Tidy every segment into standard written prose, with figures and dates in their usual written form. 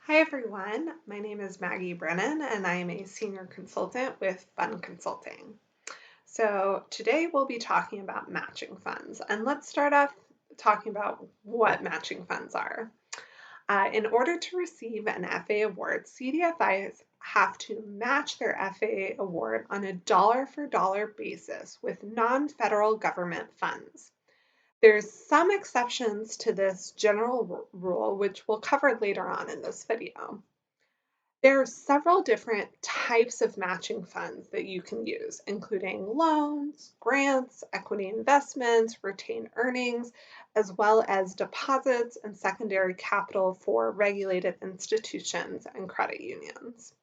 Hi everyone, my name is Maggie Brennan and I am a senior consultant with Fund Consulting. So today we'll be talking about matching funds, and let's start off talking about what matching funds are. In order to receive an FA award, CDFIs have to match their FA award on a dollar-for-dollar basis with non-federal government funds. There's some exceptions to this general rule, which we'll cover later on in this video. There are several different types of matching funds that you can use, including loans, grants, equity investments, retained earnings, as well as deposits and secondary capital for regulated institutions and credit unions.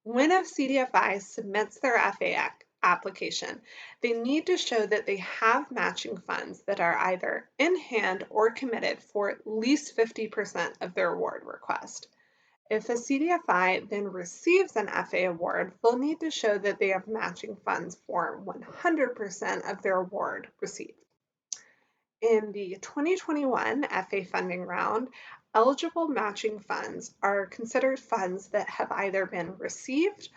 When a CDFI submits their FA application, they need to show that they have matching funds that are either in hand or committed for at least 50% of their award request. If a CDFI then receives an FA award, they'll need to show that they have matching funds for 100% of their award received. In the 2021 FA funding round, eligible matching funds are considered funds that have either been received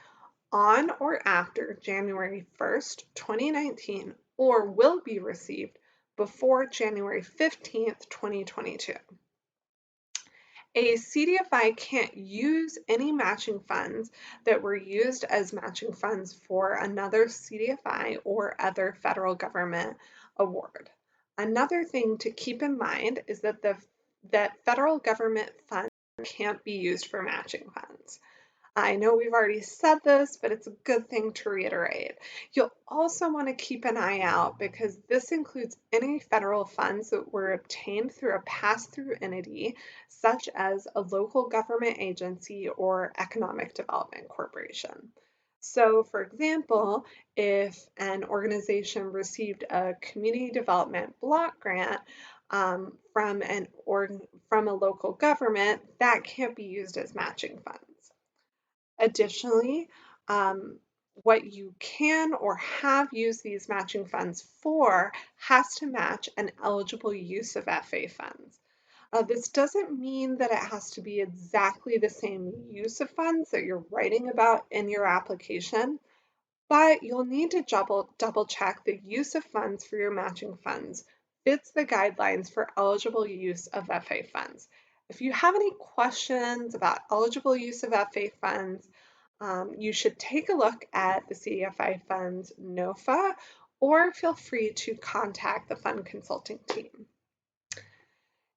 on or after January 1st, 2019, or will be received before January 15th, 2022. A CDFI can't use any matching funds that were used as matching funds for another CDFI or other federal government award. Another thing to keep in mind is that federal government funds can't be used for matching funds. I know we've already said this, but it's a good thing to reiterate. You'll also want to keep an eye out because this includes any federal funds that were obtained through a pass-through entity, such as a local government agency or economic development corporation. So, for example, if an organization received a community development block grant from a local government, that can't be used as matching funds. Additionally, what you can or have used these matching funds for has to match an eligible use of FA funds. This doesn't mean that it has to be exactly the same use of funds that you're writing about in your application, but you'll need to double check the use of funds for your matching funds fits the guidelines for eligible use of FA funds. If you have any questions about eligible use of FA funds, you should take a look at the CDFI Fund's NOFA, or feel free to contact the Fund Consulting team.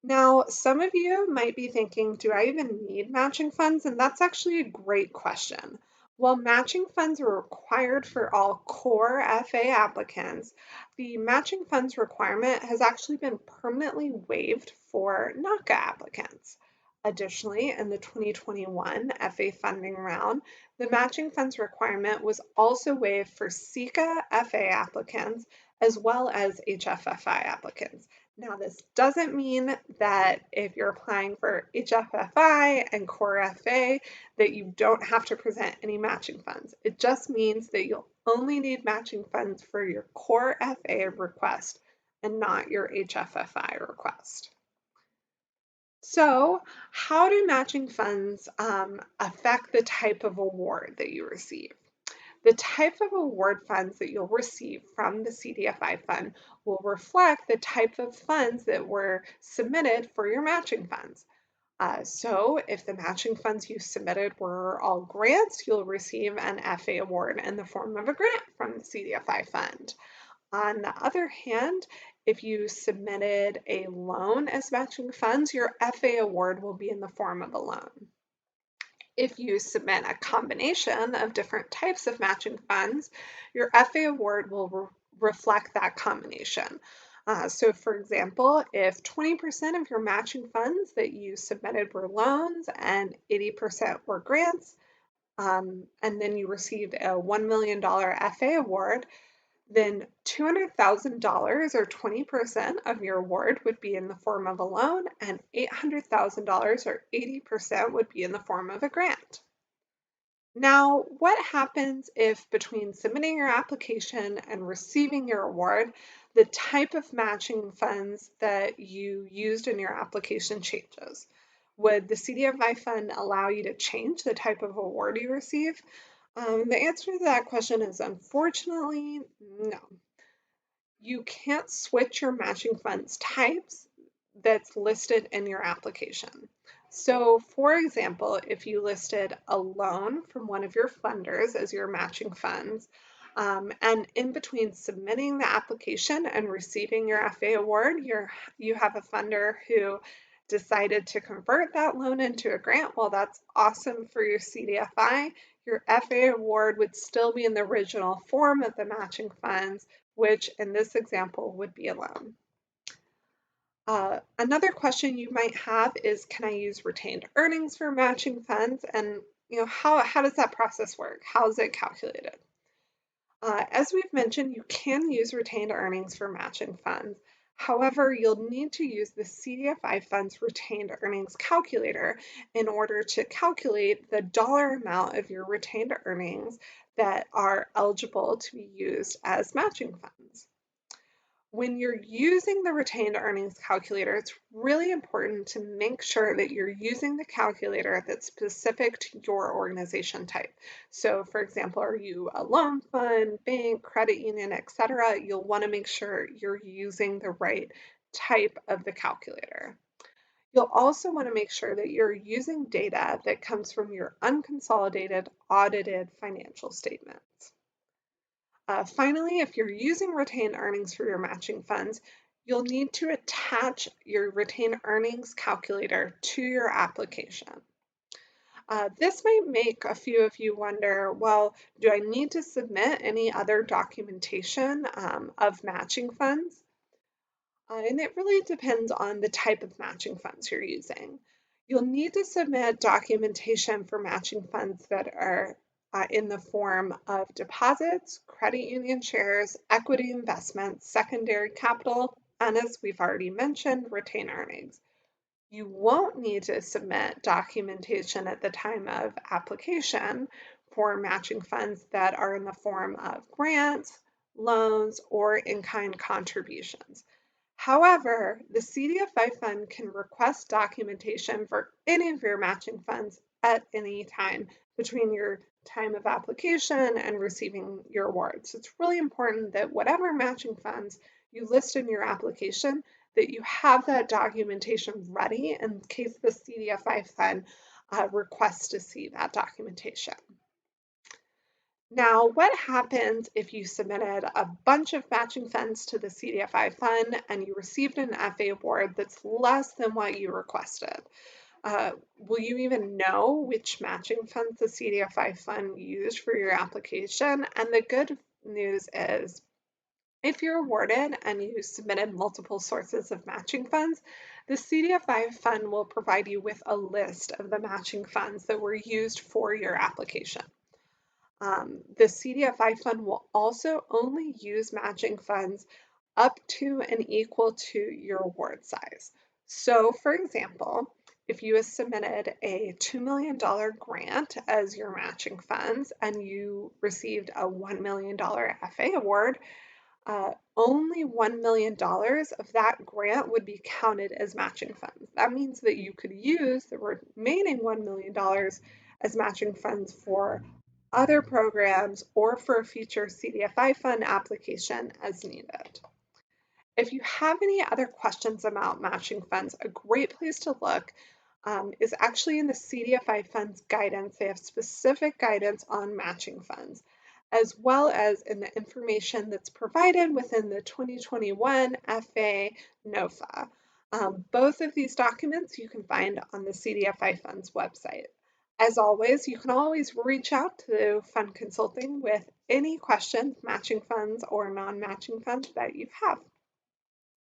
Now, some of you might be thinking, do I even need matching funds? And that's actually a great question. While matching funds are required for all core FA applicants, the matching funds requirement has actually been permanently waived for NACA applicants. Additionally, in the 2021 FA funding round, the matching funds requirement was also waived for SECA FA applicants as well as HFFI applicants. Now, this doesn't mean that if you're applying for HFFI and Core FA that you don't have to present any matching funds. It just means that you'll only need matching funds for your Core FA request and not your HFFI request. So, how do matching funds affect the type of award that you receive? The type of award funds that you'll receive from the CDFI fund will reflect the type of funds that were submitted for your matching funds. So if the matching funds you submitted were all grants, you'll receive an FA award in the form of a grant from the CDFI fund. On the other hand, if you submitted a loan as matching funds, your FA award will be in the form of a loan. If you submit a combination of different types of matching funds, your FA award will reflect that combination. So for example, if 20% of your matching funds that you submitted were loans and 80% were grants, and then you received a $1 million FA award, then $200,000 or 20% of your award would be in the form of a loan, and $800,000 or 80% would be in the form of a grant. Now, what happens if between submitting your application and receiving your award, the type of matching funds that you used in your application changes? Would the CDFI fund allow you to change the type of award you receive? The answer to that question is unfortunately no. You can't switch your matching funds types that's listed in your application. So, for example, if you listed a loan from one of your funders as your matching funds, and in between submitting the application and receiving your FA award, you have a funder who decided to convert that loan into a grant, well, that's awesome for your CDFI. Your FA award would still be in the original form of the matching funds, which in this example would be a loan. Another question you might have is, can I use retained earnings for matching funds? And how does that process work? How is it calculated? As we've mentioned, you can use retained earnings for matching funds. However, you'll need to use the CDFI Fund's retained earnings calculator in order to calculate the dollar amount of your retained earnings that are eligible to be used as matching funds. When you're using the retained earnings calculator, it's really important to make sure that you're using the calculator that's specific to your organization type. So, for example, are you a loan fund, bank, credit union, etc.? You'll want to make sure you're using the right type of the calculator. You'll also want to make sure that you're using data that comes from your unconsolidated audited financial statements. Finally, if you're using retained earnings for your matching funds, you'll need to attach your retained earnings calculator to your application. This might make a few of you wonder, well, do I need to submit any other documentation of matching funds? And it really depends on the type of matching funds you're using. You'll need to submit documentation for matching funds that are in the form of deposits, credit union shares, equity investments, secondary capital, and as we've already mentioned, retained earnings. You won't need to submit documentation at the time of application for matching funds that are in the form of grants, loans, or in-kind contributions. However, the CDFI fund can request documentation for any of your matching funds at any time between your time of application and receiving your award. So it's really important that whatever matching funds you list in your application, that you have that documentation ready in case the CDFI fund requests to see that documentation. Now, what happens if you submitted a bunch of matching funds to the CDFI fund and you received an FA award that's less than what you requested? Will you even know which matching funds the CDFI fund used for your application? And the good news is, if you're awarded and you submitted multiple sources of matching funds, the CDFI fund will provide you with a list of the matching funds that were used for your application. The CDFI fund will also only use matching funds up to and equal to your award size. So, for example, if you have submitted a $2 million grant as your matching funds and you received a $1 million FA award, only $1 million of that grant would be counted as matching funds. That means that you could use the remaining $1 million as matching funds for other programs or for a future CDFI fund application as needed. If you have any other questions about matching funds, a great place to look is actually in the CDFI funds guidance. They have specific guidance on matching funds, as well as in the information that's provided within the 2021 FA NOFA. Both of these documents you can find on the CDFI funds website. As always, you can always reach out to Fund Consulting with any questions, matching funds or non-matching funds that you have.